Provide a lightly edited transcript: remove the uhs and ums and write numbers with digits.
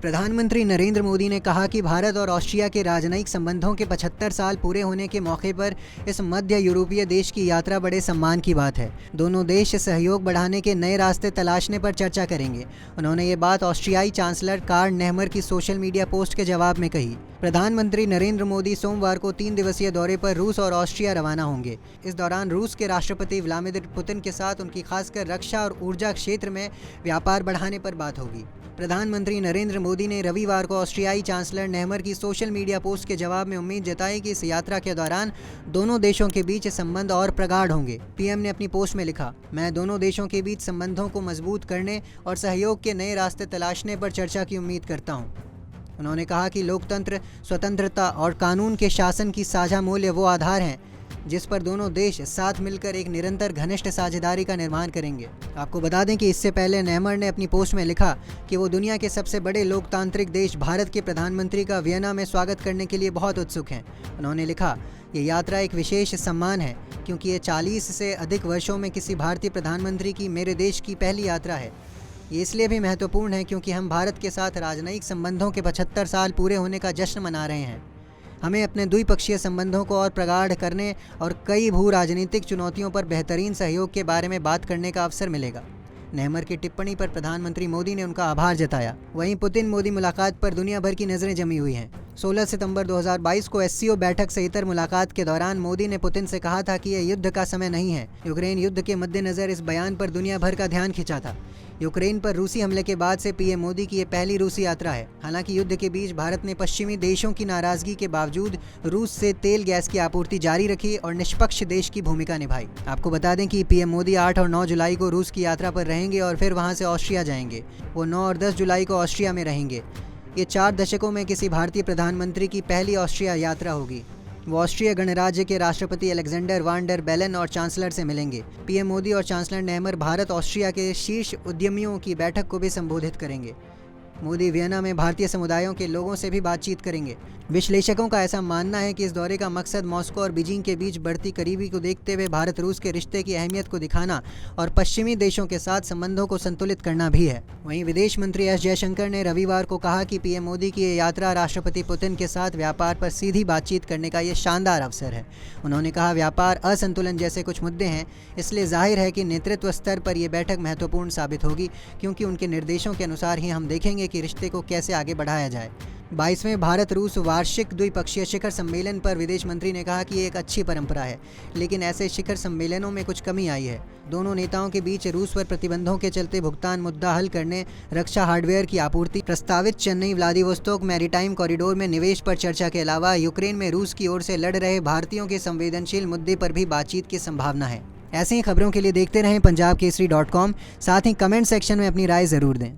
प्रधानमंत्री नरेंद्र मोदी ने कहा कि भारत और ऑस्ट्रिया के राजनयिक संबंधों के 75 साल पूरे होने के मौके पर इस मध्य यूरोपीय देश की यात्रा बड़े सम्मान की बात है। दोनों देश सहयोग बढ़ाने के नए रास्ते तलाशने पर चर्चा करेंगे। उन्होंने ये बात ऑस्ट्रियाई चांसलर कार्ल नेहमर की सोशल मीडिया पोस्ट के जवाब में कही। प्रधानमंत्री नरेंद्र मोदी सोमवार को 3 दिवसीय दौरे पर रूस और ऑस्ट्रिया रवाना होंगे। इस दौरान रूस के राष्ट्रपति व्लादिमीर पुतिन के साथ उनकी खासकर रक्षा और ऊर्जा क्षेत्र में व्यापार बढ़ाने पर बात होगी। प्रधानमंत्री नरेंद्र मोदी ने रविवार को ऑस्ट्रियाई चांसलर नेहमर की सोशल मीडिया पोस्ट के जवाब में उम्मीद जताई कि इस यात्रा के दौरान दोनों देशों के बीच संबंध और प्रगाढ़ होंगे। पीएम ने अपनी पोस्ट में लिखा, मैं दोनों देशों के बीच संबंधों को मजबूत करने और सहयोग के नए रास्ते तलाशने पर चर्चा की उम्मीद करता हूँ। उन्होंने कहा कि लोकतंत्र, स्वतंत्रता और कानून के शासन की साझा मूल्य वो आधार हैं जिस पर दोनों देश साथ मिलकर एक निरंतर घनिष्ठ साझेदारी का निर्माण करेंगे। आपको बता दें कि इससे पहले नेहमर ने अपनी पोस्ट में लिखा कि वो दुनिया के सबसे बड़े लोकतांत्रिक देश भारत के प्रधानमंत्री का वियना में स्वागत करने के लिए बहुत उत्सुक हैं। उन्होंने लिखा, ये यात्रा एक विशेष सम्मान है क्योंकि ये 40 से अधिक वर्षों में किसी भारतीय प्रधानमंत्री की मेरे देश की पहली यात्रा है। ये इसलिए भी महत्वपूर्ण है क्योंकि हम भारत के साथ राजनयिक संबंधों के 75 साल पूरे होने का जश्न मना रहे हैं। हमें अपने द्विपक्षीय संबंधों को और प्रगाढ़ करने और कई भू राजनीतिक चुनौतियों पर बेहतरीन सहयोग के बारे में बात करने का अवसर मिलेगा। नेहमर की टिप्पणी पर प्रधानमंत्री मोदी ने उनका आभार जताया। वहीं पुतिन मोदी मुलाकात पर दुनिया भर की नज़रें जमी हुई हैं। 16 सितंबर 2022 को एससीओ बैठक से इतर मुलाकात के दौरान मोदी ने पुतिन से कहा था कि यह युद्ध का समय नहीं है। यूक्रेन युद्ध के मद्देनज़र इस बयान पर दुनिया भर का ध्यान खिंचा था। यूक्रेन पर रूसी हमले के बाद से पीएम मोदी की ये पहली रूसी यात्रा है। हालांकि युद्ध के बीच भारत ने पश्चिमी देशों की नाराजगी के बावजूद रूस से तेल गैस की आपूर्ति जारी रखी और निष्पक्ष देश की भूमिका निभाई। आपको बता दें कि पीएम मोदी 8 और 9 जुलाई को रूस की यात्रा पर रहेंगे और फिर वहां से ऑस्ट्रिया जाएंगे। वो 9 और 10 जुलाई को ऑस्ट्रिया में रहेंगे। ये 4 दशकों में किसी भारतीय प्रधानमंत्री की पहली ऑस्ट्रिया यात्रा होगी। वो ऑस्ट्रिया गणराज्य के राष्ट्रपति अलेक्जेंडर वान डर बेलेन और चांसलर से मिलेंगे। पीएम मोदी और चांसलर नेहमर भारत ऑस्ट्रिया के शीर्ष उद्यमियों की बैठक को भी संबोधित करेंगे। मोदी वियना में भारतीय समुदायों के लोगों से भी बातचीत करेंगे। विश्लेषकों का ऐसा मानना है कि इस दौरे का मकसद मॉस्को और बीजिंग के बीच बढ़ती करीबी को देखते हुए भारत रूस के रिश्ते की अहमियत को दिखाना और पश्चिमी देशों के साथ संबंधों को संतुलित करना भी है। वहीं विदेश मंत्री एस जयशंकर ने रविवार को कहा कि पीएम मोदी की ये यात्रा राष्ट्रपति पुतिन के साथ व्यापार पर सीधी बातचीत करने का ये शानदार अवसर है। उन्होंने कहा, व्यापार असंतुलन जैसे कुछ मुद्दे हैं, इसलिए जाहिर है कि नेतृत्व स्तर पर यह बैठक महत्वपूर्ण साबित होगी क्योंकि उनके निर्देशों के अनुसार ही हम देखेंगे कि रिश्ते को कैसे आगे बढ़ाया जाए। 22वें भारत रूस वार्षिक द्विपक्षीय शिखर सम्मेलन पर विदेश मंत्री ने कहा कि ये एक अच्छी परंपरा है, लेकिन ऐसे शिखर सम्मेलनों में कुछ कमी आई है। दोनों नेताओं के बीच रूस पर प्रतिबंधों के चलते भुगतान मुद्दा हल करने, रक्षा हार्डवेयर की आपूर्ति, प्रस्तावित चेन्नई व्लादिवोस्तोक मैरीटाइम कॉरिडोर में निवेश पर चर्चा के अलावा यूक्रेन में रूस की ओर से लड़ रहे भारतीयों के संवेदनशील मुद्दे पर भी बातचीत की संभावना है। ऐसी ही खबरों के लिए देखते रहें पंजाब केसरी.com। साथ ही कमेंट सेक्शन में अपनी राय ज़रूर दें।